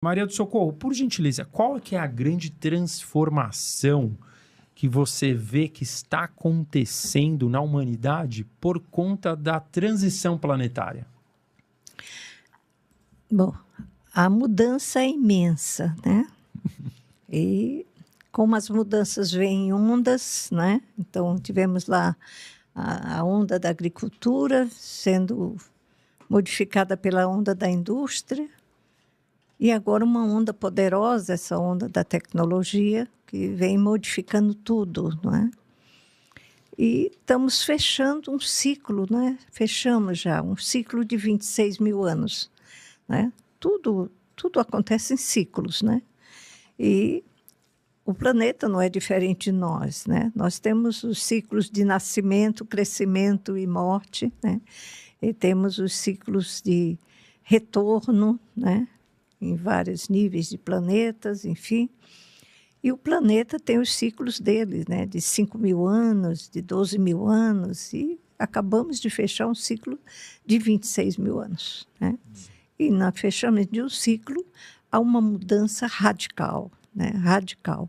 Maria do Socorro, por gentileza, qual é que é a grande transformação que você vê que está acontecendo na humanidade por conta da transição planetária? Bom, a mudança é imensa, né? E como as mudanças vêm em ondas, né? Então, tivemos lá a onda da agricultura sendo modificada pela onda da indústria, e agora uma onda poderosa, essa onda da tecnologia, que vem modificando tudo, não é? E estamos fechando um ciclo, né? Fechamos já um ciclo de 26 mil anos, né? Tudo acontece em ciclos, né? E o planeta não é diferente de nós, né? Nós temos os ciclos de nascimento, crescimento e morte, né? E temos os ciclos de retorno, né? Em vários níveis de planetas, enfim. E o planeta tem os ciclos dele, né? De 5 mil anos, de 12 mil anos, e acabamos de fechar um ciclo de 26 mil anos, né? E no fechamento de um ciclo, há uma mudança radical, né? Radical.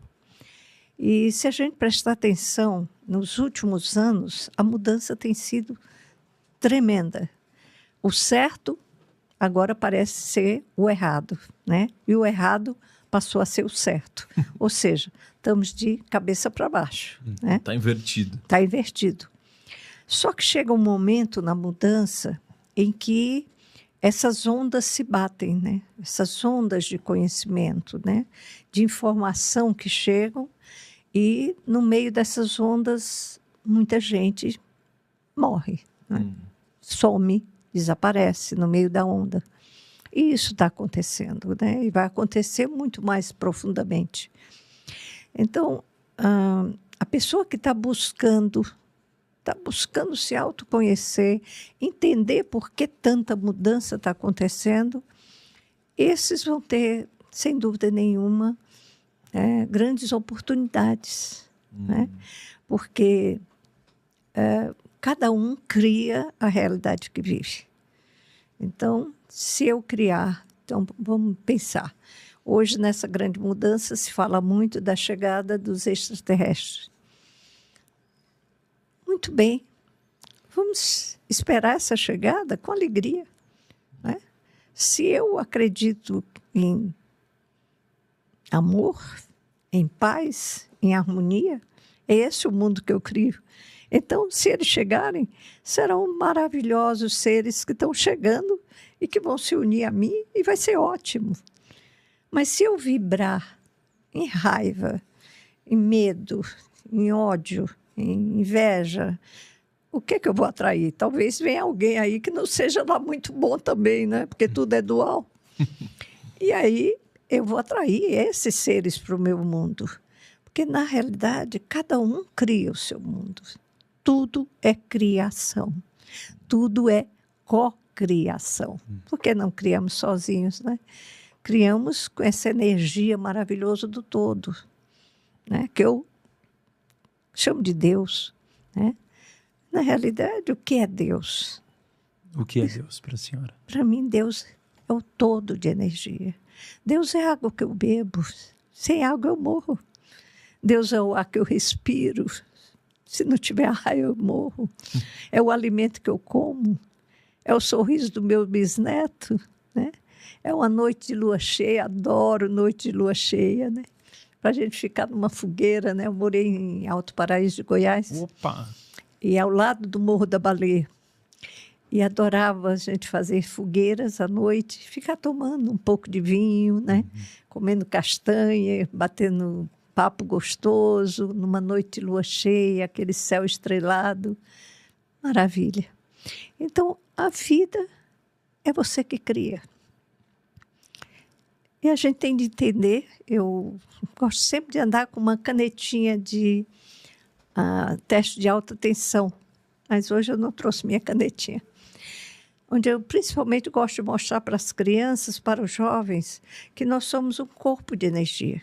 E se a gente prestar atenção, nos últimos anos, a mudança tem sido tremenda. O certo agora parece ser o errado, né? E o errado passou a ser o certo. Ou seja, estamos de cabeça para baixo, né? Está invertido. Está invertido. Só que chega um momento na mudança em que essas ondas se batem, né? Essas ondas de conhecimento, né? De informação que chegam, e no meio dessas ondas muita gente morre, né? Some, desaparece no meio da onda. E isso está acontecendo, né? E vai acontecer muito mais profundamente. Então, a pessoa que está buscando se autoconhecer, entender por que tanta mudança está acontecendo, esses vão ter, sem dúvida nenhuma, grandes oportunidades, né? Porque cada um cria a realidade que vive. Então, se eu criar, então vamos pensar. Hoje, nessa grande mudança, se fala muito da chegada dos extraterrestres. Muito bem, vamos esperar essa chegada com alegria, né? Se eu acredito em amor, em paz, em harmonia, é esse o mundo que eu crio. Então, se eles chegarem, serão maravilhosos seres que estão chegando e que vão se unir a mim, e vai ser ótimo. Mas se eu vibrar em raiva, em medo, em ódio, em inveja, o que é que eu vou atrair? Talvez venha alguém aí que não seja lá muito bom também, né? Porque tudo é dual. E aí eu vou atrair esses seres para o meu mundo. Porque, na realidade, cada um cria o seu mundo. Tudo é criação. Tudo é cocriação. Por que não criamos sozinhos, né? Criamos com essa energia maravilhosa do todo, né? Que eu chamo de Deus, né? Na realidade, o que é Deus? O que é Deus para a senhora? Para mim, Deus é o todo de energia. Deus é a água que eu bebo. Sem água eu morro. Deus é o ar que eu respiro. Se não tiver ar, eu morro. É o alimento que eu como. É o sorriso do meu bisneto, né? É uma noite de lua cheia. Adoro noite de lua cheia, né? Para a gente ficar numa fogueira, né? Eu morei em Alto Paraíso de Goiás. Opa! E ao lado do Morro da Baleia. E adorava a gente fazer fogueiras à noite, ficar tomando um pouco de vinho, né? Comendo castanha, batendo papo gostoso, numa noite de lua cheia, aquele céu estrelado. Maravilha. Então, a vida é você que cria. E a gente tem de entender, eu gosto sempre de andar com uma canetinha de teste de alta tensão, mas hoje eu não trouxe minha canetinha. Onde eu principalmente gosto de mostrar para as crianças, para os jovens, que nós somos um corpo de energia.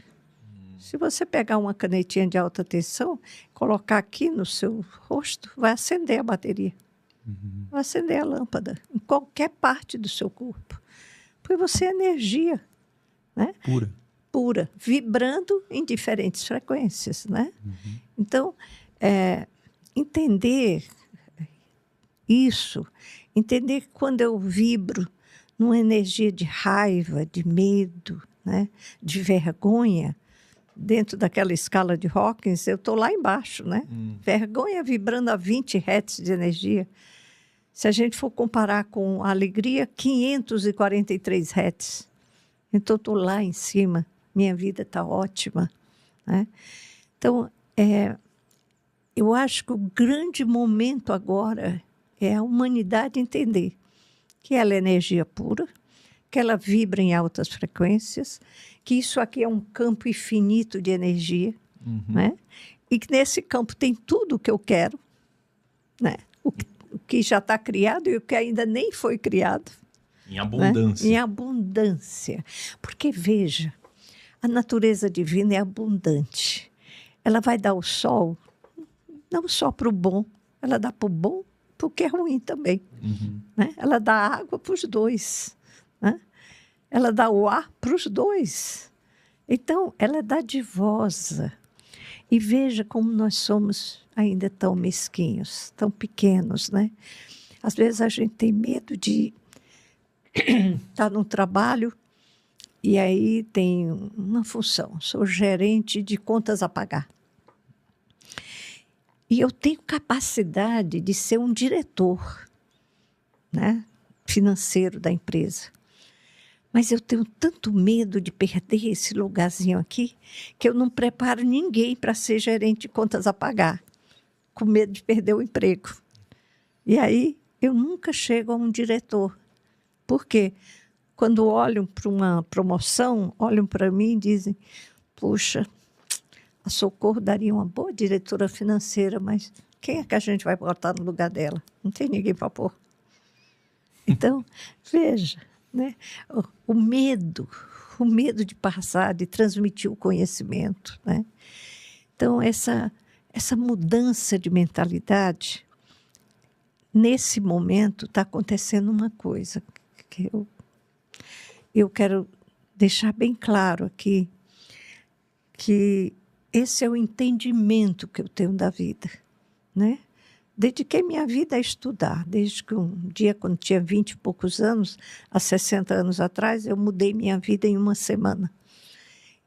Se você pegar uma canetinha de alta tensão, colocar aqui no seu rosto, vai acender a bateria. Vai acender a lâmpada, em qualquer parte do seu corpo. Porque você é energia. né? Pura. Pura, vibrando em diferentes frequências, né? Então, entender isso, entender que quando eu vibro numa energia de raiva, de medo, né? De vergonha, dentro daquela escala de Hawkins, eu estou lá embaixo, né? Vergonha vibrando a 20 Hz de energia. Se a gente for comparar com a alegria, 543 Hz. Então, estou lá em cima. Minha vida está ótima, né? Então, eu acho que o grande momento agora é a humanidade entender que ela é energia pura, que ela vibra em altas frequências, que isso aqui é um campo infinito de energia, né? E que nesse campo tem tudo o que eu quero, né? O que já está criado e o que ainda nem foi criado. Em abundância. Né? Em abundância. Porque, veja, a natureza divina é abundante. Ela vai dar o sol, não só para o bom, ela dá para o bom, para o que é ruim também. Né? Ela dá água para os dois. Né? Ela dá o ar para os dois. Então, ela é dadivosa. E veja como nós somos ainda tão mesquinhos, tão pequenos, né? Às vezes a gente tem medo de estar num trabalho e aí tem uma função. Sou gerente de contas a pagar. E eu tenho capacidade de ser um diretor, né, financeiro da empresa. Mas eu tenho tanto medo de perder esse lugarzinho aqui que eu não preparo ninguém para ser gerente de contas a pagar, com medo de perder o emprego. E aí eu nunca chego a um diretor. Por quê? Quando olham para uma promoção, olham para mim e dizem, puxa, a Socorro daria uma boa diretora financeira, mas quem é que a gente vai botar no lugar dela? Não tem ninguém para pôr. Então, veja, né? O medo de passar, de transmitir o conhecimento, né? Então, essa mudança de mentalidade, nesse momento está acontecendo uma coisa que eu quero deixar bem claro aqui, que esse é o entendimento que eu tenho da vida, né? Dediquei minha vida a estudar, desde que um dia, quando tinha 20 e poucos anos, há 60 anos atrás, eu mudei minha vida em uma semana.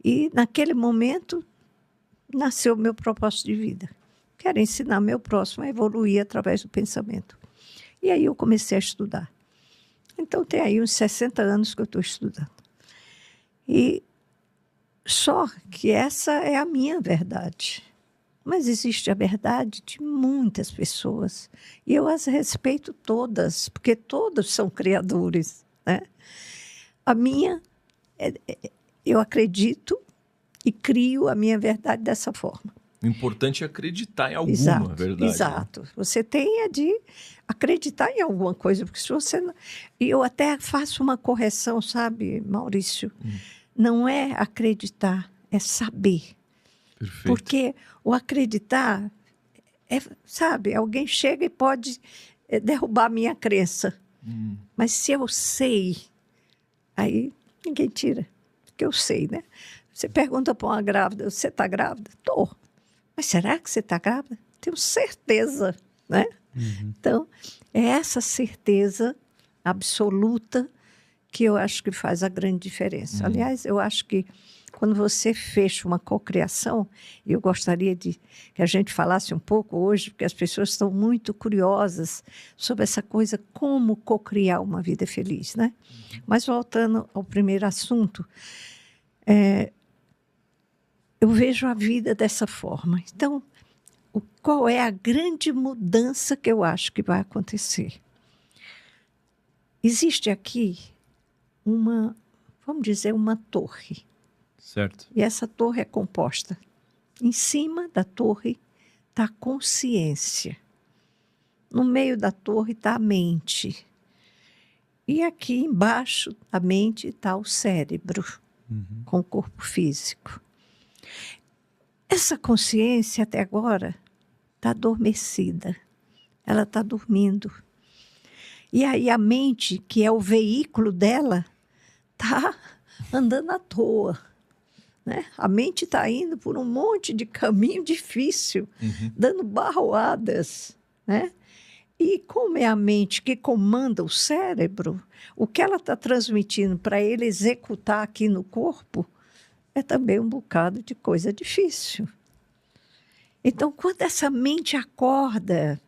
E, naquele momento, nasceu o meu propósito de vida. Quero ensinar meu próximo a evoluir através do pensamento. E aí eu comecei a estudar. Então, tem aí uns 60 anos que eu estou estudando. E só que essa é a minha verdade. Mas existe a verdade de muitas pessoas. E eu as respeito todas, porque todos são criadores, né? A minha, eu acredito e crio a minha verdade dessa forma. O importante é acreditar em alguma verdade. Exato. Né? Você tem de acreditar em alguma coisa, porque se você não... E eu até faço uma correção, sabe, Maurício? Não é acreditar, é saber. Perfeito. Porque o acreditar, sabe, alguém chega e pode derrubar a minha crença. Mas se eu sei, aí ninguém tira, porque eu sei, né? Você pergunta para uma grávida, você está grávida? Estou. Mas será que você está grávida? Tenho certeza, né? Então, é essa certeza absoluta que eu acho que faz a grande diferença. Aliás, eu acho que quando você fecha uma cocriação, eu gostaria que a gente falasse um pouco hoje, porque as pessoas estão muito curiosas sobre essa coisa, como cocriar uma vida feliz, né? Mas voltando ao primeiro assunto, eu vejo a vida dessa forma. Então, qual é a grande mudança que eu acho que vai acontecer? Existe aqui vamos dizer, uma torre. Certo. E essa torre é composta. Em cima da torre está a consciência. No meio da torre está a mente. E aqui embaixo da mente está o cérebro, com o corpo físico. Essa consciência, até agora, está adormecida. Ela está dormindo. E aí a mente, que é o veículo dela, está andando à toa, né? A mente está indo por um monte de caminho difícil, dando barroadas, né? E como é a mente que comanda o cérebro, o que ela está transmitindo para ele executar aqui no corpo é também um bocado de coisa difícil. Então, quando essa mente acorda,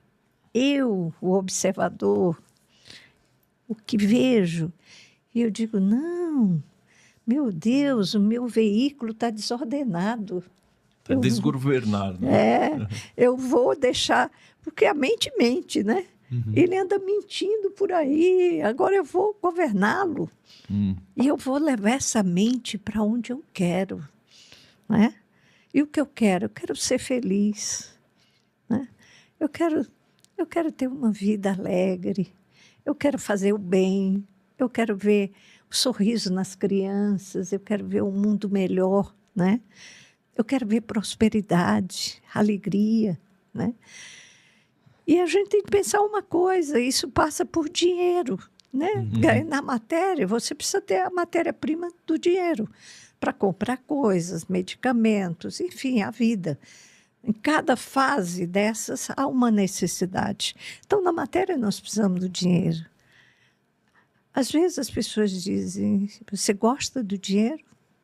eu, o observador, o que vejo, e eu digo, não, meu Deus, o meu veículo está desordenado. Está desgovernado. Né? Eu vou deixar, porque a mente mente, né? Ele anda mentindo por aí, agora eu vou governá-lo. E eu vou levar essa mente para onde eu quero, né? E o que eu quero? Eu quero ser feliz, né? Eu quero ter uma vida alegre, eu quero fazer o bem, eu quero ver o sorriso nas crianças, eu quero ver um mundo melhor, né? Eu quero ver prosperidade, alegria, né? E a gente tem que pensar uma coisa, isso passa por dinheiro, né? Na matéria, você precisa ter a matéria-prima do dinheiro para comprar coisas, medicamentos, enfim, a vida. Em cada fase dessas há uma necessidade. Então, na matéria, nós precisamos do dinheiro. Às vezes as pessoas dizem, você gosta do dinheiro?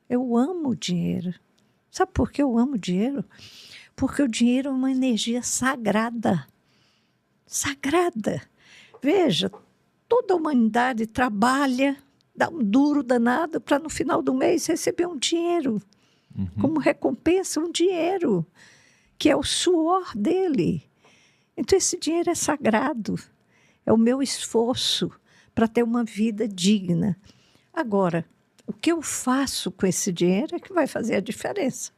Eu amo o dinheiro. Sabe por que eu amo o dinheiro? Porque o dinheiro é uma energia sagrada. Sagrada. Veja, toda a humanidade trabalha, dá um duro danado para no final do mês receber um dinheiro. Como recompensa, um dinheiro, que é o suor dele. Então, esse dinheiro é sagrado. É o meu esforço para ter uma vida digna. Agora, o que eu faço com esse dinheiro é que vai fazer a diferença.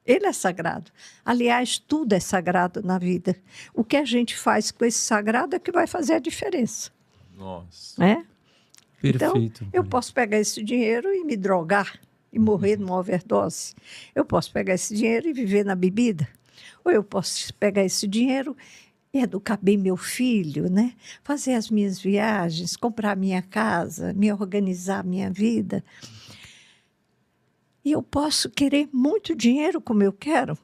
Ele é sagrado. Aliás, tudo é sagrado na vida. O que a gente faz com esse sagrado é que vai fazer a diferença. Nossa. Né? Perfeito. Então, eu posso pegar esse dinheiro e me drogar e morrer numa overdose. Eu posso pegar esse dinheiro e viver na bebida. Ou eu posso pegar esse dinheiro e educar bem meu filho, né? Fazer as minhas viagens, comprar minha casa, me organizar minha vida. E eu posso querer muito dinheiro como eu quero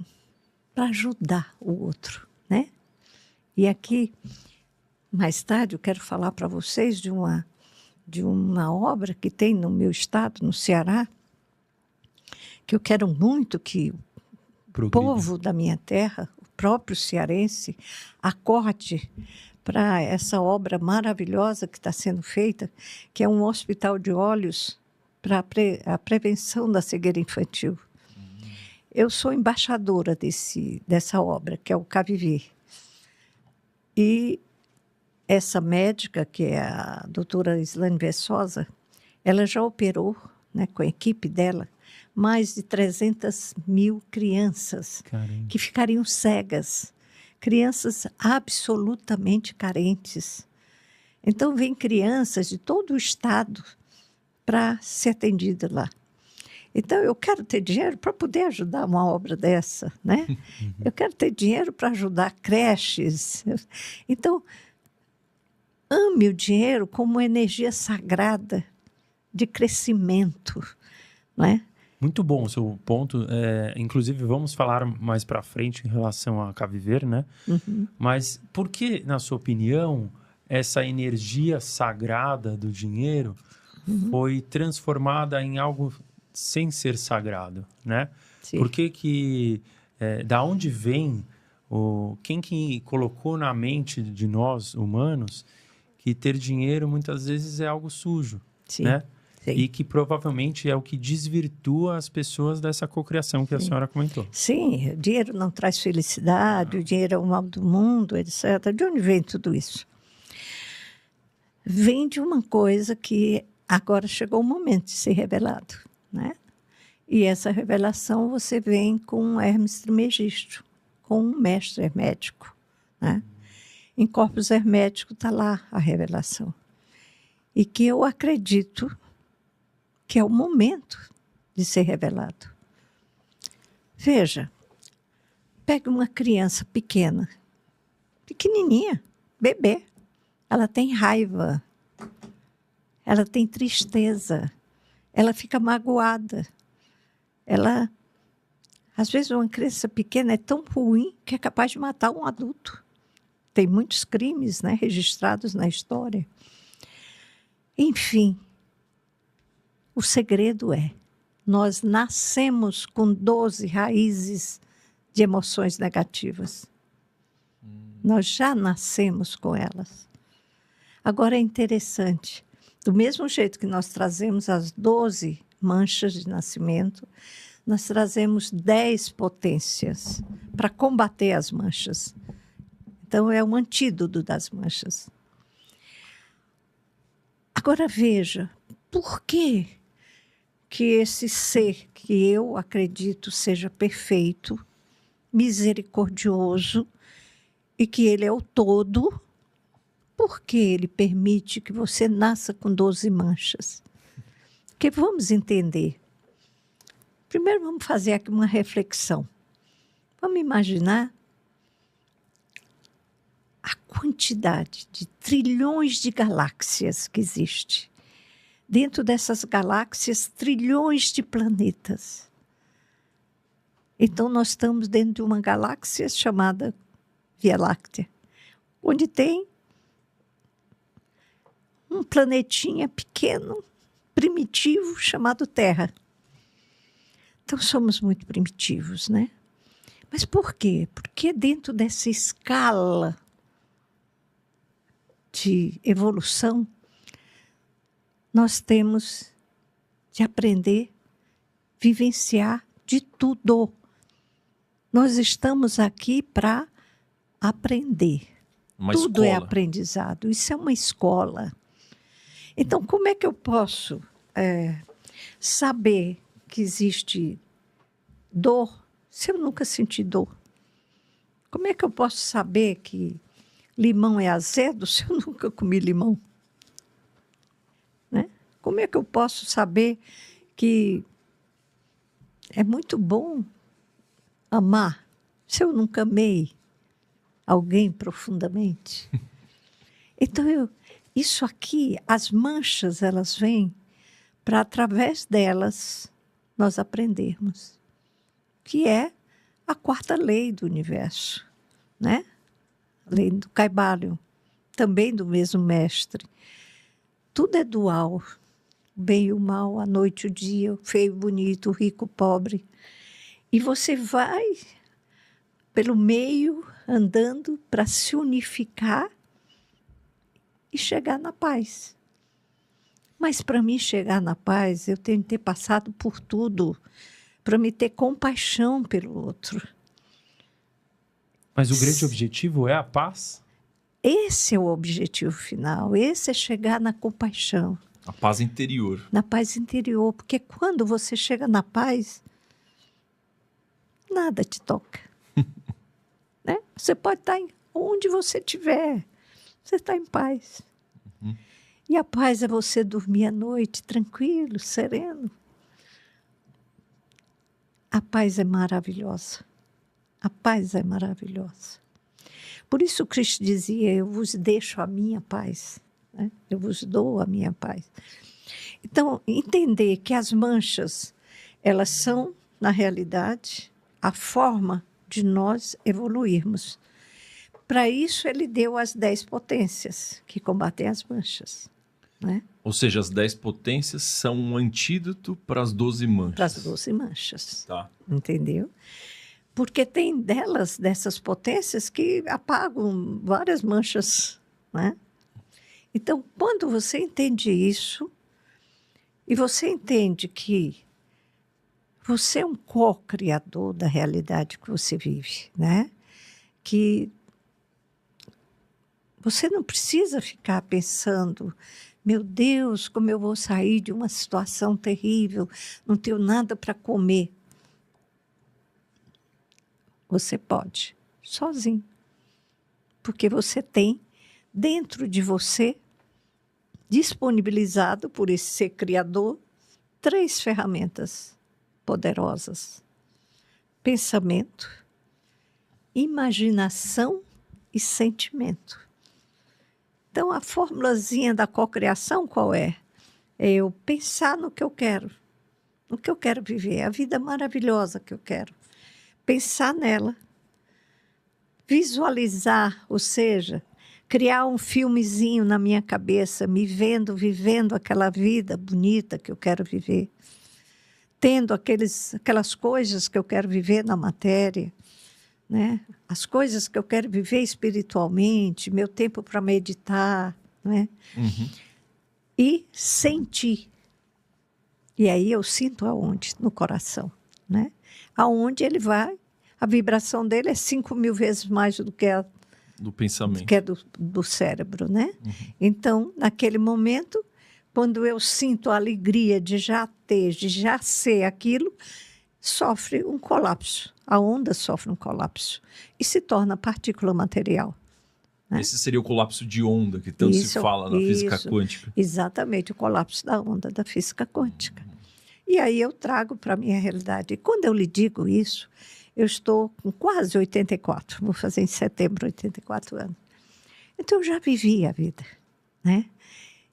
para ajudar o outro, né? E aqui, mais tarde, eu quero falar para vocês de uma obra que tem no meu estado, no Ceará, que eu quero muito que o povo da minha terra, o próprio cearense, acorde para essa obra maravilhosa que está sendo feita, que é um hospital de olhos para a prevenção da cegueira infantil. Eu sou embaixadora dessa obra, que é o Caviver. E essa médica, que é a doutora Islane Vessosa, ela já operou, né, com a equipe dela, mais de 300 mil crianças. Caramba. Que ficariam cegas, crianças absolutamente carentes. Então, vêm crianças de todo o estado para ser atendida lá. Então, eu quero ter dinheiro para poder ajudar uma obra dessa, né? Eu quero ter dinheiro para ajudar creches. Então, ame o dinheiro como uma energia sagrada de crescimento, né? Muito bom o seu ponto. Inclusive, vamos falar mais para frente em relação a Caviver, né? Mas por que, na sua opinião, essa energia sagrada do dinheiro foi transformada em algo sem ser sagrado, né? Sim. Por que da onde vem quem que colocou na mente de nós humanos que ter dinheiro muitas vezes é algo sujo, sim, né? Sim. E que provavelmente é o que desvirtua as pessoas dessa cocriação que a senhora comentou. Sim, o dinheiro não traz felicidade, o dinheiro é o mal do mundo, etc. De onde vem tudo isso? Vem de uma coisa que agora chegou o momento de ser revelado, né? E essa revelação você vem com Hermes Trismegisto, com um mestre hermético, né? Em Corpus Hermético está lá a revelação. E que eu acredito que é o momento de ser revelado. Veja, pegue uma criança pequena, pequenininha, bebê. Ela tem raiva, ela tem tristeza, ela fica magoada. Ela, às vezes, uma criança pequena é tão ruim que é capaz de matar um adulto. Tem muitos crimes, né, registrados na história. Enfim, o segredo é, nós nascemos com 12 raízes de emoções negativas. Nós já nascemos com elas. Agora é interessante, do mesmo jeito que nós trazemos as 12 manchas de nascimento, nós trazemos 10 potências para combater as manchas. Então, é um antídoto das manchas. Agora, veja, por que esse ser que eu acredito seja perfeito, misericordioso e que ele é o todo, por que ele permite que você nasça com 12 manchas? Porque vamos entender. Primeiro, vamos fazer aqui uma reflexão. Vamos imaginar a quantidade de trilhões de galáxias que existe. Dentro dessas galáxias, trilhões de planetas. Então, nós estamos dentro de uma galáxia chamada Via Láctea, onde tem um planetinha pequeno, primitivo, chamado Terra. Então, somos muito primitivos, né? Mas por quê? Porque dentro dessa escala de evolução, nós temos de aprender, vivenciar de tudo. Nós estamos aqui para aprender. Tudo é aprendizado. Isso é uma escola. Então, como é que eu posso saber que existe dor se eu nunca senti dor? Como é que eu posso saber que limão é azedo se eu nunca comi limão? Né? Como é que eu posso saber que é muito bom amar se eu nunca amei alguém profundamente? Então, isso aqui, as manchas, elas vêm para, através delas, nós aprendermos. Que é a quarta lei do universo, né? A lei do Kybalion, também do mesmo mestre. Tudo é dual. O bem e o mal, a noite e o dia, o feio e o bonito, o rico e o pobre. E você vai pelo meio, andando para se unificar e chegar na paz. Mas para mim chegar na paz, eu tenho que ter passado por tudo, para me ter compaixão pelo outro. Mas o grande objetivo é a paz? Esse é o objetivo final, esse é chegar na compaixão. A paz interior. Na paz interior, porque quando você chega na paz, nada te toca. Né? Você pode estar onde você estiver, você está em paz. Uhum. E a paz é você dormir à noite tranquilo, sereno. A paz é maravilhosa. A paz é maravilhosa. Por isso Cristo dizia, eu vos deixo a minha paz. Né? Eu vos dou a minha paz. Então, entender que as manchas, elas são, na realidade, a forma de nós evoluirmos. Para isso, ele deu as 10 potências que combatem as manchas. Né? Ou seja, as 10 potências são um antídoto para as 12 manchas. Para as 12 manchas. Tá. Entendeu? Porque tem dessas potências, que apagam várias manchas. Né? Então, quando você entende isso, e você entende que você é um co-criador da realidade que você vive, né? Que você não precisa ficar pensando, meu Deus, como eu vou sair de uma situação terrível, não tenho nada para comer. Você pode, sozinho. Porque você tem dentro de você, disponibilizado por esse ser criador, 3 ferramentas poderosas: pensamento, imaginação e sentimento. Então, a formulazinha da cocriação qual é? É eu pensar no que eu quero viver, a vida maravilhosa que eu quero. Pensar nela, visualizar, ou seja, criar um filmezinho na minha cabeça, me vendo, vivendo aquela vida bonita que eu quero viver, tendo aquelas coisas que eu quero viver na matéria, né? As coisas que eu quero viver espiritualmente, meu tempo para meditar, né? Uhum. E sentir. E aí eu sinto aonde? No coração, né? Aonde ele vai, a vibração dele é 5.000 vezes mais do que a Do pensamento. que é do cérebro, né? Então, naquele momento, quando eu sinto a alegria de já ter, de já ser aquilo, sofre um colapso. A onda sofre um colapso e se torna partícula material. Né? Esse seria o colapso de onda que tanto se fala na física isso, quântica. Exatamente, o colapso da onda da física quântica. E aí eu trago para a minha realidade. E quando eu lhe digo isso, eu estou com quase 84, vou fazer em setembro 84 anos. Então eu já vivi a vida, né?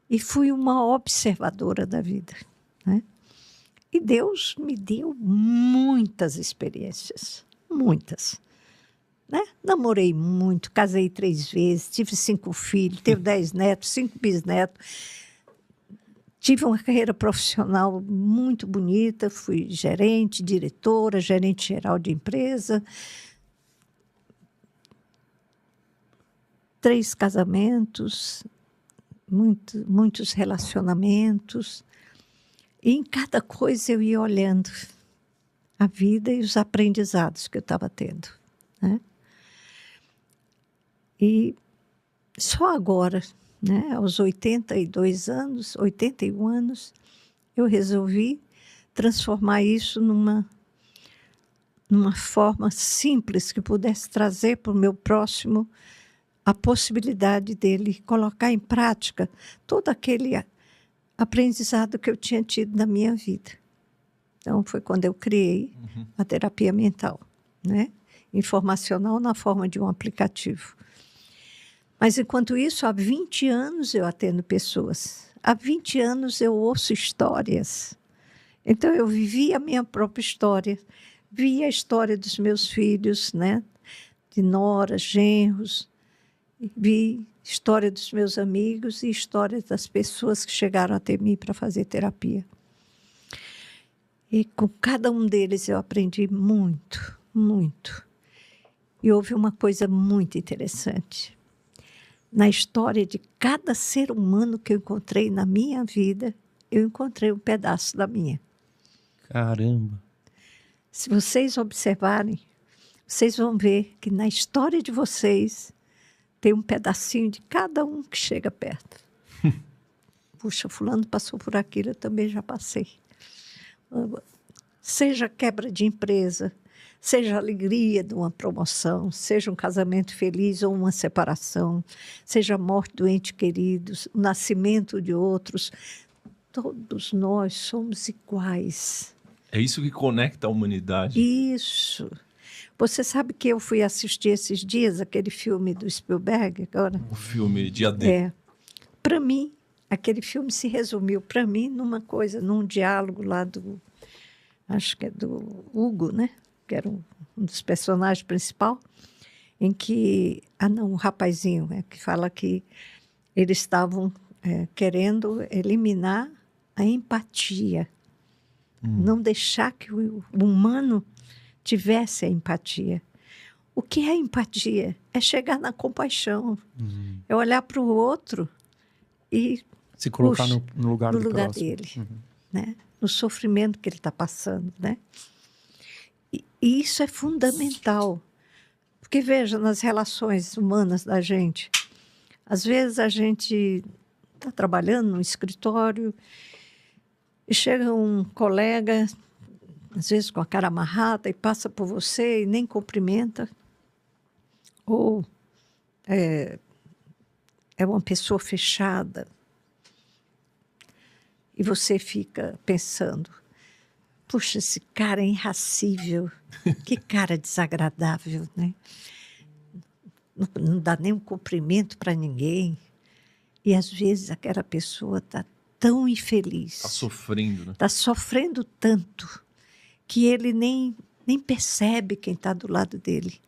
E fui uma observadora da vida, né? E Deus me deu muitas experiências, muitas. Né? Namorei muito, casei 3 vezes, tive 5 filhos, tive 10 netos, 5 bisnetos. Tive uma carreira profissional muito bonita, fui gerente, diretora, gerente geral de empresa. 3 casamentos, muitos relacionamentos. E em cada coisa eu ia olhando a vida e os aprendizados que eu estava tendo, né? E só agora, né, aos 82 anos, 81 anos, eu resolvi transformar isso numa forma simples que pudesse trazer para o meu próximo a possibilidade dele colocar em prática todo aquele aprendizado que eu tinha tido na minha vida. Então, foi quando eu criei a terapia mental, né? Informacional na forma de um aplicativo. Mas, enquanto isso, há 20 anos eu atendo pessoas. Há 20 anos eu ouço histórias. Então, eu vivi a minha própria história. Vi a história dos meus filhos, né? De noras, genros. Vi história dos meus amigos e história das pessoas que chegaram até mim para fazer terapia. E com cada um deles eu aprendi muito, muito. E houve uma coisa muito interessante. Na história de cada ser humano que eu encontrei na minha vida, eu encontrei um pedaço da minha. Caramba! Se vocês observarem, vocês vão ver que na história de vocês tem um pedacinho de cada um que chega perto. Puxa, fulano passou por aquilo, eu também já passei. Seja quebra de empresa, seja alegria de uma promoção, seja um casamento feliz ou uma separação, seja a morte do ente querido, o nascimento de outros, todos nós somos iguais. É isso que conecta a humanidade. Isso. Você sabe que eu fui assistir esses dias aquele filme do Spielberg agora? O filme Dia D. Para mim, aquele filme se resumiu para mim numa coisa, num diálogo lá acho que é do Hugo, né? Que era um dos personagens principais, em que, o rapazinho, que fala que eles estavam querendo eliminar a empatia, não deixar que o humano tivesse a empatia. O que é empatia? É chegar na compaixão, é olhar para o outro e se colocar no lugar do próximo. dele, né? No sofrimento que ele está passando, né? E isso é fundamental. Porque, veja, nas relações humanas da gente, às vezes a gente está trabalhando no escritório e chega um colega, às vezes com a cara amarrada, e passa por você e nem cumprimenta. Ou é uma pessoa fechada. E você fica pensando, puxa, esse cara é irracível, que cara desagradável, né? Não dá nem um cumprimento para ninguém. E, às vezes, aquela pessoa está tão infeliz. Está sofrendo, né? Está sofrendo tanto que ele nem percebe quem está do lado dele.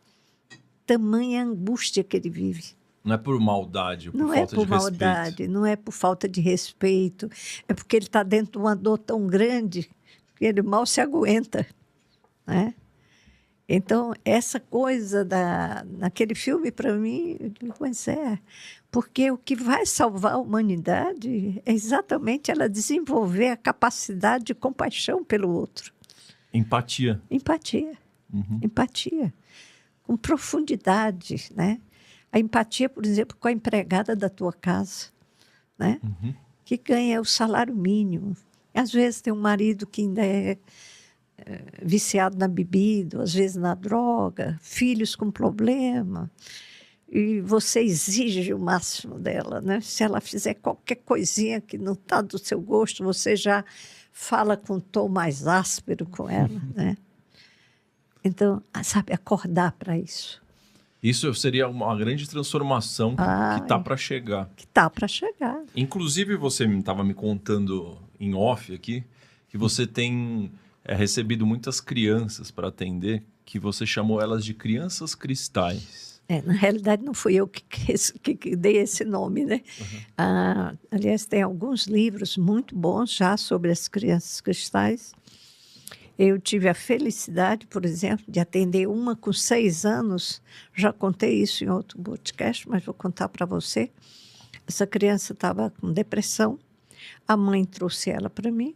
Tamanha angústia que ele vive. Não é por maldade, ou por Não é falta por de maldade, respeito. não é por falta de respeito, é porque ele está dentro de uma dor tão grande que ele mal se aguenta, né? Então, essa coisa naquele filme, para mim, eu digo, mas porque o que vai salvar a humanidade é exatamente ela desenvolver a capacidade de compaixão pelo outro. Empatia. Empatia. Uhum. Empatia. Com profundidade, né? A empatia, por exemplo, com a empregada da tua casa, né? Uhum. Que ganha o salário mínimo. Às vezes tem um marido que ainda é viciado na bebida, às vezes na droga, filhos com problema, e você exige o máximo dela, né? Se ela fizer qualquer coisinha que não está do seu gosto, você já fala com um tom mais áspero com ela, né? Então, sabe, acordar para isso. Isso seria uma grande transformação que está para chegar. Que está para chegar. Inclusive, você estava me contando em off aqui que você tem recebido muitas crianças para atender, que você chamou elas de crianças cristais. Na realidade, não fui eu que dei esse nome, né? Uhum. Aliás, tem alguns livros muito bons já sobre as crianças cristais. Eu tive a felicidade, por exemplo, de atender uma com 6 anos. Já contei isso em outro podcast, mas vou contar para você. Essa criança estava com depressão. A mãe trouxe ela para mim.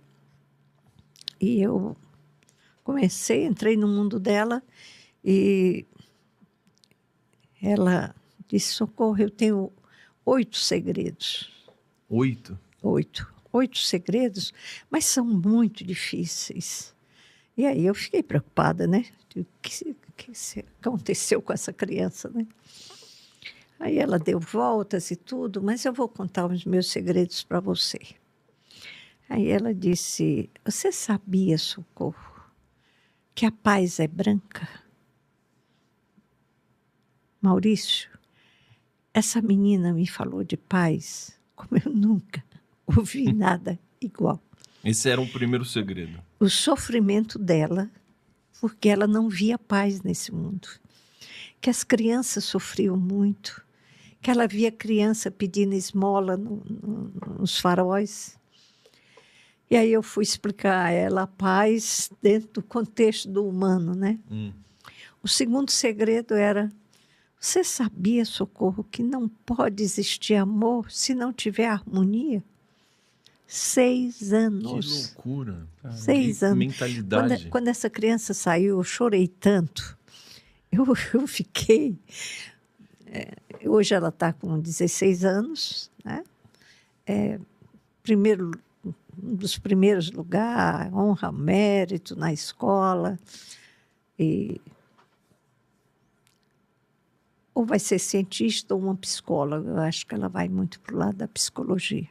E eu entrei no mundo dela e ela disse, Socorro, eu tenho 8 segredos. 8? 8 segredos, mas são muito difíceis. E aí eu fiquei preocupada, né? O que aconteceu com essa criança, né? Aí ela deu voltas e tudo, mas eu vou contar os meus segredos para você. Aí ela disse, você sabia, Socorro, que a paz é branca? Maurício, essa menina me falou de paz como eu nunca ouvi nada igual. Esse era o primeiro segredo. O sofrimento dela, porque ela não via paz nesse mundo. Que as crianças sofriam muito, que ela via criança pedindo esmola nos faróis. E aí eu fui explicar a ela a paz dentro do contexto do humano, né? O segundo segredo era, você sabia, Socorro, que não pode existir amor se não tiver harmonia? 6 anos. Que loucura. 6 anos. Mentalidade. Quando essa criança saiu, eu chorei tanto. Eu fiquei... hoje ela está com 16 anos, né? Um dos primeiros lugares, honra, mérito na escola. Ou vai ser cientista ou uma psicóloga. Eu acho que ela vai muito para o lado da psicologia.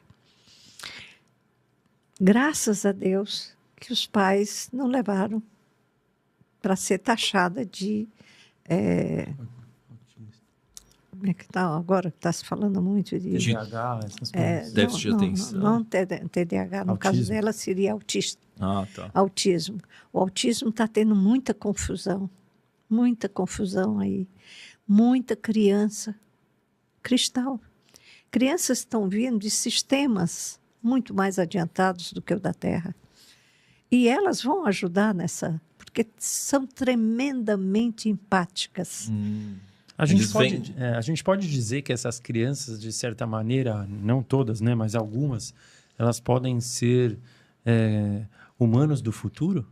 Graças a Deus que os pais não levaram para ser taxada de... como é que está agora? Está se falando muito de... TDAH, essas coisas. Déficit de atenção. Não TDAH, no caso dela seria autista. Tá. Autismo. O autismo está tendo muita confusão aí. Muita criança cristal. Crianças estão vindo de sistemas muito mais adiantados do que o da Terra. E elas vão ajudar porque são tremendamente empáticas. A gente pode dizer que essas crianças, de certa maneira, não todas, né, mas algumas, elas podem ser humanos do futuro?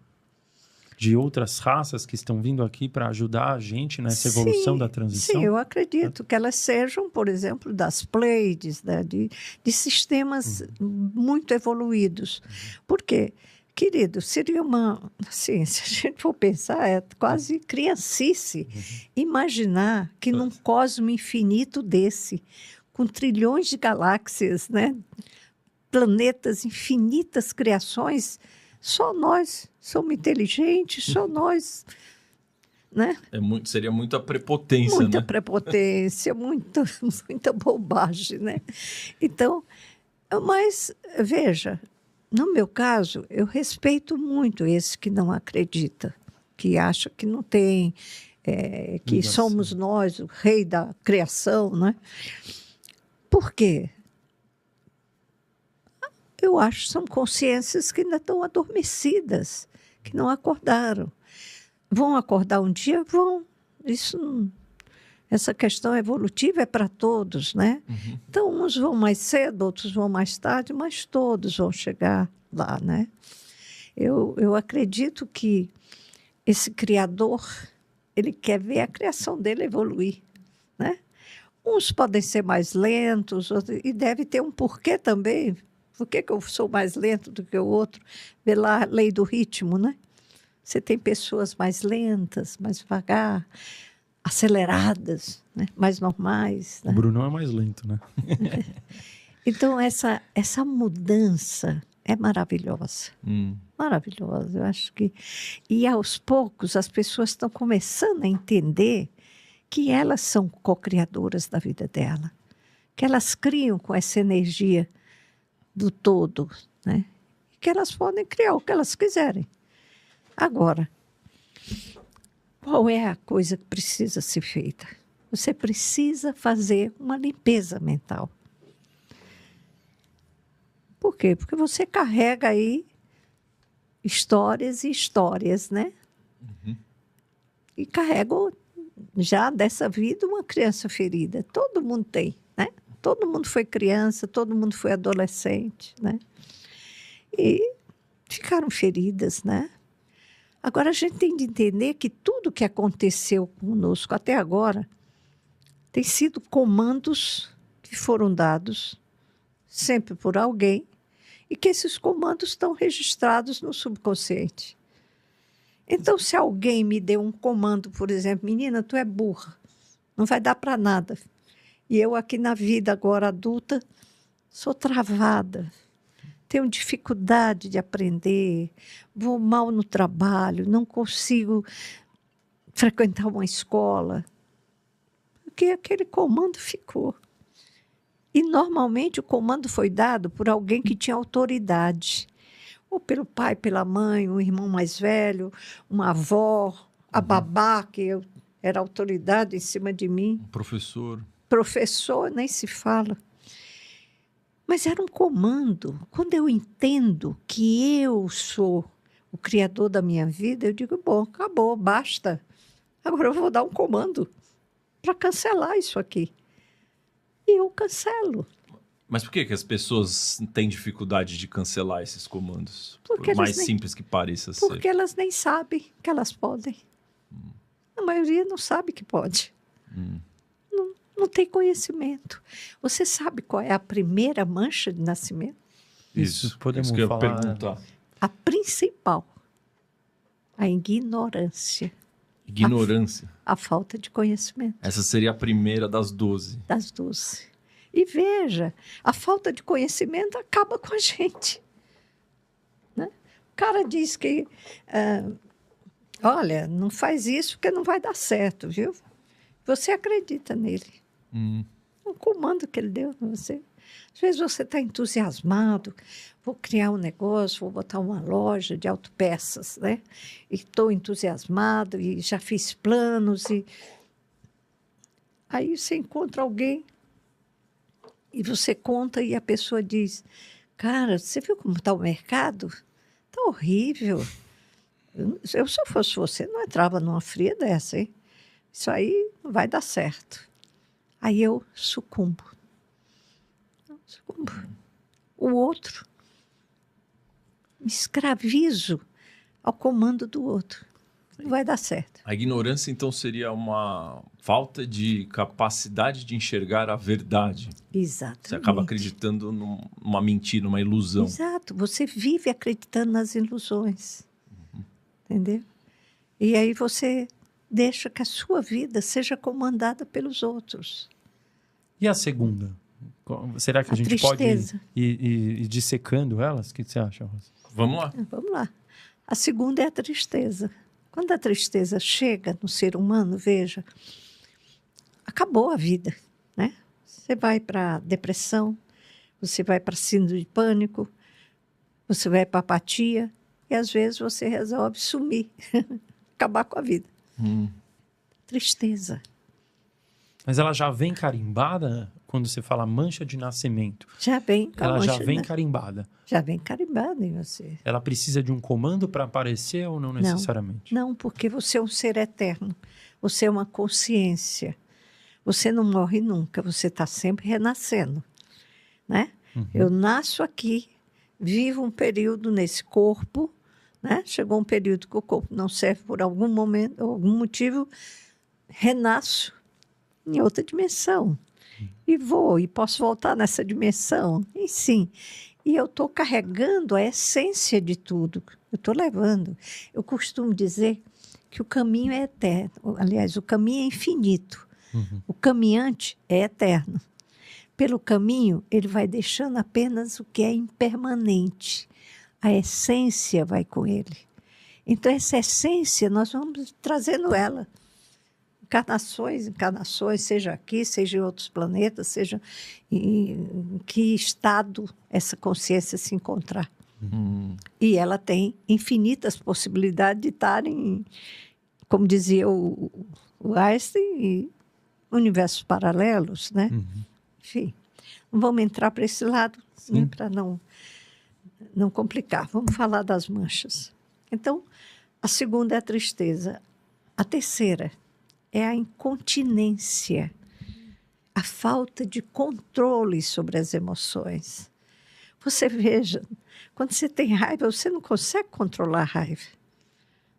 De outras raças que estão vindo aqui para ajudar a gente nessa evolução da transição? Sim, eu acredito que elas sejam, por exemplo, das Pleiades, de sistemas muito evoluídos. Por quê? Querido, seria assim, se a gente for pensar, é quase criancice imaginar que num cosmo infinito desse, com trilhões de galáxias, né? Planetas, infinitas criações, só nós somos inteligentes, só nós, né? Seria muita prepotência, Muita prepotência, muita bobagem, né? Então, Mas, veja, no meu caso, eu respeito muito esse que não acredita, que acha que não tem, que Ligação. somos nós, o rei da criação, né? Por quê? Eu acho que são consciências que ainda estão adormecidas, que não acordaram. Vão acordar um dia? Vão. Essa questão evolutiva é para todos, né? Então, uns vão mais cedo, outros vão mais tarde, mas todos vão chegar lá, né? Eu acredito que esse Criador, ele quer ver a criação dele evoluir, né? Uns podem ser mais lentos, e deve ter um porquê também. Por que eu sou mais lento do que o outro? Pela lei do ritmo, né? Você tem pessoas mais lentas, mais devagar, aceleradas, né? Mais normais. O Né? Brunão é mais lento, né? Então, essa mudança é maravilhosa. Maravilhosa. Eu acho que... E, aos poucos, as pessoas estão começando a entender que elas são co-criadoras da vida dela. Que elas criam com essa energia do todo, né? Que elas podem criar o que elas quiserem. Agora, qual é a coisa que precisa ser feita? Você precisa fazer uma limpeza mental. Por quê? Porque você carrega aí histórias e histórias, né? E carrega já dessa vida uma criança ferida. Todo mundo tem, né? Todo mundo foi criança, todo mundo foi adolescente, né? E ficaram feridas, né? Agora, a gente tem de entender que tudo que aconteceu conosco até agora tem sido comandos que foram dados sempre por alguém e que esses comandos estão registrados no subconsciente. Então, se alguém me deu um comando, por exemplo, menina, tu é burra, não vai dar para nada. E eu aqui na vida agora adulta sou travada, tenho dificuldade de aprender, vou mal no trabalho, não consigo frequentar uma escola, porque aquele comando ficou. E, normalmente, o comando foi dado por alguém que tinha autoridade, ou pelo pai, pela mãe, um irmão mais velho, uma avó, a babá, que era autoridade em cima de mim. Um professor. Professor, nem se fala. Mas era um comando. Quando eu entendo que eu sou o criador da minha vida, eu digo, bom, acabou, basta. Agora eu vou dar um comando para cancelar isso aqui. E eu cancelo. Mas por que as pessoas têm dificuldade de cancelar esses comandos? Porque Por mais elas nem- simples que pareça Porque ser. elas nem sabem que elas podem. A maioria não sabe que pode. Não tem conhecimento. Você sabe qual é a primeira mancha de nascimento? Isso, podemos isso que eu ia falar. perguntar. A principal. A ignorância. Ignorância. A falta de conhecimento Essa seria a primeira das 12. das 12. E veja, a falta de conhecimento acaba com a gente. Né? O cara diz que, olha, não faz isso porque não vai dar certo, viu? Você acredita nele. Um comando que ele deu para você. Às vezes você está entusiasmado, vou criar um negócio, vou botar uma loja de autopeças, né? E estou entusiasmado e já fiz planos. Aí você encontra alguém e você conta e a pessoa diz, cara, você viu como está o mercado? Está horrível. Se eu fosse você, não entrava numa fria dessa, hein? Isso aí não vai dar certo. Aí eu sucumbo. O outro, me escravizo ao comando do outro. Não vai dar certo. A ignorância, então, seria uma falta de capacidade de enxergar a verdade. Exatamente. Você acaba acreditando numa mentira, numa ilusão. Exato. Você vive acreditando nas ilusões. Entendeu? E aí você deixa que a sua vida seja comandada pelos outros. E a segunda? Será que a gente tristeza. pode ir dissecando elas? O que você acha, Rosa? Vamos lá. Vamos lá. A segunda é a tristeza. Quando a tristeza chega no ser humano, veja, acabou a vida, né? Você vai para a depressão, você vai para síndrome de pânico, você vai para apatia, e às vezes você resolve sumir, acabar com a vida. Tristeza. Mas ela já vem carimbada quando você fala mancha de nascimento? Já vem com a Ela já mancha, vem né? carimbada? Já vem carimbada em você. Ela precisa de um comando para aparecer ou não necessariamente? Não, porque você é um ser eterno. Você é uma consciência. Você não morre nunca, você está sempre renascendo, né? Eu nasço aqui, vivo um período nesse corpo, né? Chegou um período que o corpo não serve por algum momento, algum motivo, renasço em outra dimensão. E vou, e posso voltar nessa dimensão. E sim, e eu estou carregando a essência de tudo. Eu estou levando. Eu costumo dizer que o caminho é eterno. Aliás, o caminho é infinito. O caminhante é eterno. Pelo caminho, ele vai deixando apenas o que é impermanente. A essência vai com ele. Então, essa essência, nós vamos trazendo ela. Encarnações, seja aqui, seja em outros planetas, seja em que estado essa consciência se encontrar. E ela tem infinitas possibilidades de estar em, como dizia o Einstein, em universos paralelos, né? Enfim, não vamos entrar para esse lado, né, para não complicar. Vamos falar das manchas. Então, a segunda é a tristeza. A terceira é a incontinência, a falta de controle sobre as emoções. Você veja, quando você tem raiva, você não consegue controlar a raiva.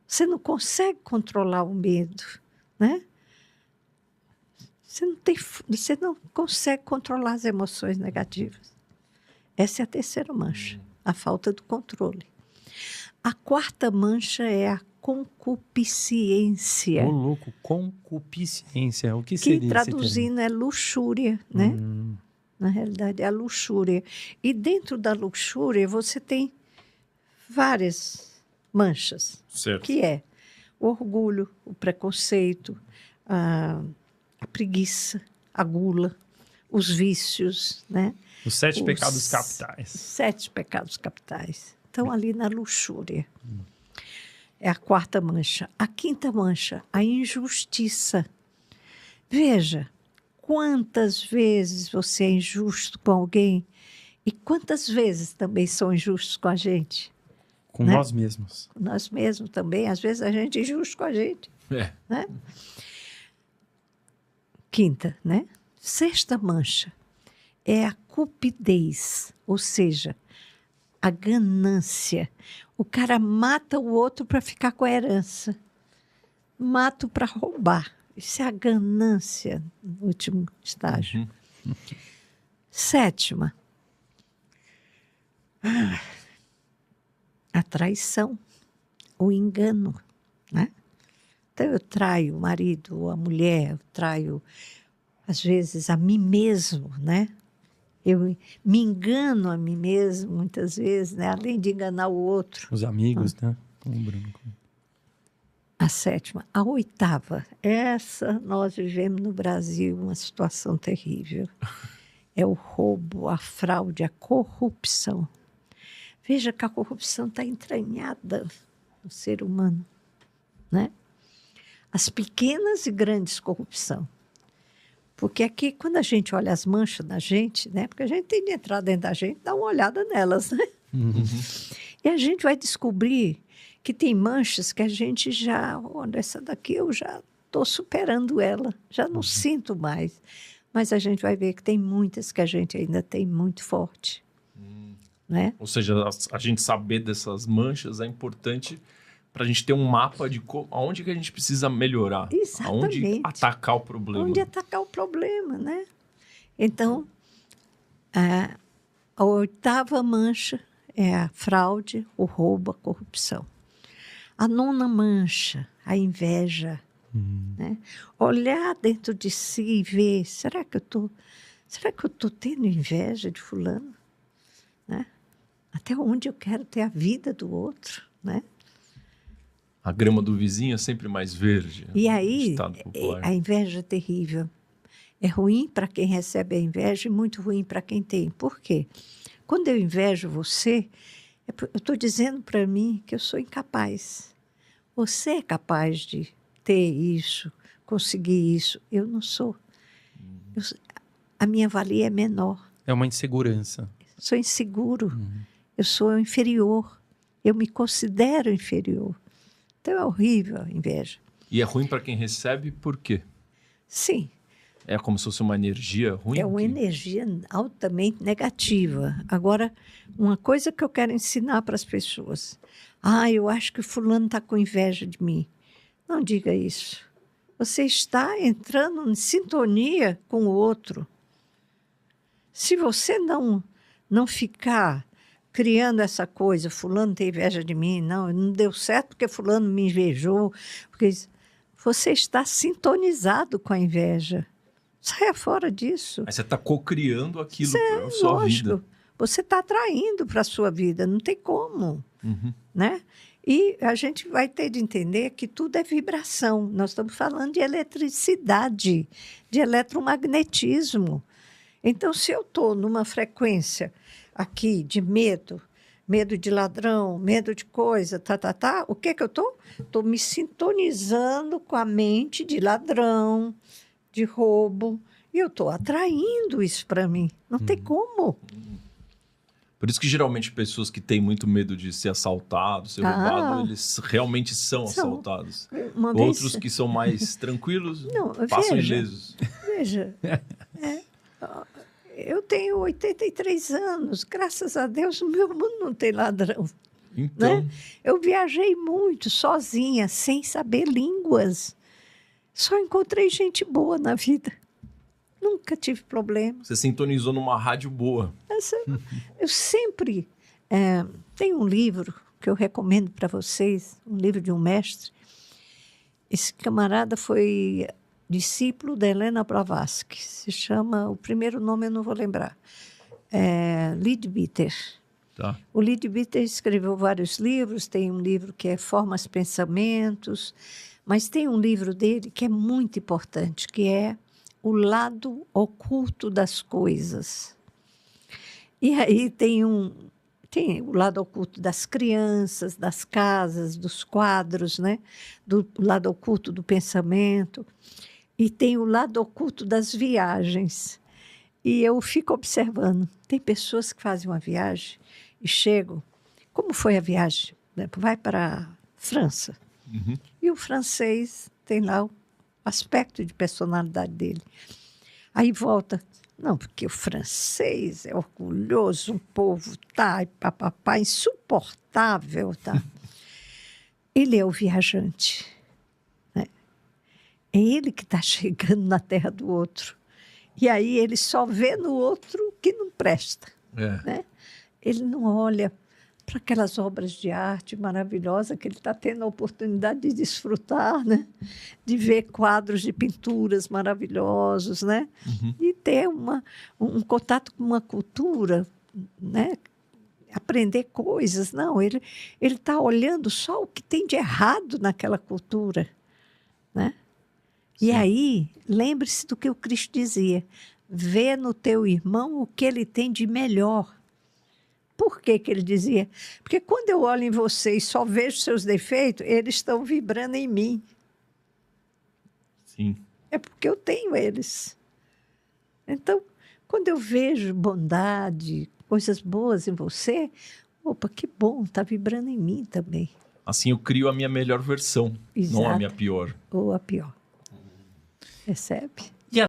Você não consegue controlar o medo, né? Você não consegue controlar as emoções negativas. Essa é a terceira mancha, a falta do controle. A quarta mancha é a concupiscência. Ô, louco, concupiscência. O que Que seria esse traduzindo é luxúria, né? Na realidade, é a luxúria. E dentro da luxúria, você tem várias manchas. Certo. Que é o orgulho, o preconceito, a preguiça, a gula, os vícios, né? Os 7 pecados capitais. 7 pecados capitais. Estão ali na luxúria. É a quarta mancha. A quinta mancha, a injustiça. Veja, quantas vezes você é injusto com alguém e quantas vezes também são injustos com a gente. Com né? nós mesmos. Nós mesmos também. Às vezes a gente é injusto com a gente. Né? Quinta, né? Sexta mancha é a cupidez, ou seja, a ganância. O cara mata o outro para ficar com a herança. Mata para roubar. Isso é a ganância no último estágio. Sétima, a traição, o engano, né? Então, eu traio o marido ou a mulher, eu traio, às vezes, a mim mesmo, né? Eu me engano a mim mesmo, muitas vezes, né? Além de enganar o outro. Os amigos, né? Com o branco. A sétima. A oitava. Essa, nós vivemos no Brasil uma situação terrível. É o roubo, a fraude, a corrupção. Veja que a corrupção está entranhada no ser humano, né? As pequenas e grandes corrupção. Porque aqui, quando a gente olha as manchas da gente, né? Porque a gente tem de entrar dentro da gente, dar uma olhada nelas, né? E a gente vai descobrir que tem manchas que a gente já... Olha, essa daqui eu já estou superando ela, já não sinto mais. Mas a gente vai ver que tem muitas que a gente ainda tem muito forte. Né? Ou seja, a gente saber dessas manchas é importante para a gente ter um mapa de aonde que a gente precisa melhorar. Exatamente. Aonde atacar o problema. Onde atacar o problema, né? Então, a oitava mancha é a fraude, o roubo, a corrupção. A nona mancha, a inveja. Né? Olhar dentro de si e ver, será que eu estou tendo inveja de fulano? Né? Até onde eu quero ter a vida do outro, né? A grama do vizinho é sempre mais verde. E aí, Ditado popular. a inveja é terrível. É ruim para quem recebe a inveja e muito ruim para quem tem. Por quê? Quando eu invejo você, eu estou dizendo para mim que eu sou incapaz. Você é capaz de ter isso, conseguir isso. Eu não sou. A minha valia é menor. É uma insegurança. Sou inseguro. Eu sou inferior. Eu me considero inferior. Então é horrível a inveja. E é ruim para quem recebe, por quê? Sim. É como se fosse uma energia ruim? É uma energia altamente negativa. Agora, uma coisa que eu quero ensinar para as pessoas. Eu acho que o fulano está com inveja de mim. Não diga isso. Você está entrando em sintonia com o outro. Se você não ficar criando essa coisa, fulano tem inveja de mim, não deu certo porque fulano me invejou, porque você está sintonizado com a inveja. Saia fora disso. Aí você está cocriando aquilo para a sua vida. Você está atraindo para a sua vida, não tem como. Né? E a gente vai ter de entender que tudo é vibração. Nós estamos falando de eletricidade, de eletromagnetismo. Então, se eu estou numa frequência aqui de medo de ladrão, medo de coisa, o que eu estou? Estou me sintonizando com a mente de ladrão, de roubo, e eu estou atraindo isso para mim. Não tem como. Por isso que geralmente pessoas que têm muito medo de ser assaltado, ser roubado, eles realmente são assaltados. Outros que são mais tranquilos passam ilesos. Veja, eu tenho 83 anos, graças a Deus no meu mundo não tem ladrão. Então, né? Eu viajei muito sozinha, sem saber línguas. Só encontrei gente boa na vida. Nunca tive problema. Você sintonizou numa rádio boa. Eu sempre... tem um livro que eu recomendo para vocês, um livro de um mestre. Esse camarada foi discípulo da Helena Blavatsky. Se chama... O primeiro nome eu não vou lembrar. Leadbeater. Tá. O Leadbeater escreveu vários livros. Tem um livro que é Formas, Pensamentos. Mas tem um livro dele que é muito importante, que é O Lado Oculto das Coisas. E aí tem o lado oculto das crianças, das casas, dos quadros, né? Do lado oculto do pensamento. E tem o lado oculto das viagens. E eu fico observando. Tem pessoas que fazem uma viagem e chegam... Como foi a viagem? Vai para a França. E o francês tem lá o aspecto de personalidade dele. Aí volta, não, porque o francês é orgulhoso, um povo e papapá, insuportável, tá? Ele é o viajante. Né? É ele que está chegando na terra do outro. E aí ele só vê no outro que não presta. Né? Ele não olha para aquelas obras de arte maravilhosas que ele está tendo a oportunidade de desfrutar, né? De ver quadros de pinturas maravilhosos, né? E ter um contato com uma cultura, né? Aprender coisas. Não, ele está olhando só o que tem de errado naquela cultura, né? E aí, lembre-se do que o Cristo dizia, vê no teu irmão o que ele tem de melhor. Por que ele dizia? Porque quando eu olho em você e só vejo seus defeitos, eles estão vibrando em mim. Sim. É porque eu tenho eles. Então, quando eu vejo bondade, coisas boas em você, opa, que bom, está vibrando em mim também. Assim eu crio a minha melhor versão, Exato. não a minha pior. Ou a pior. Percebe?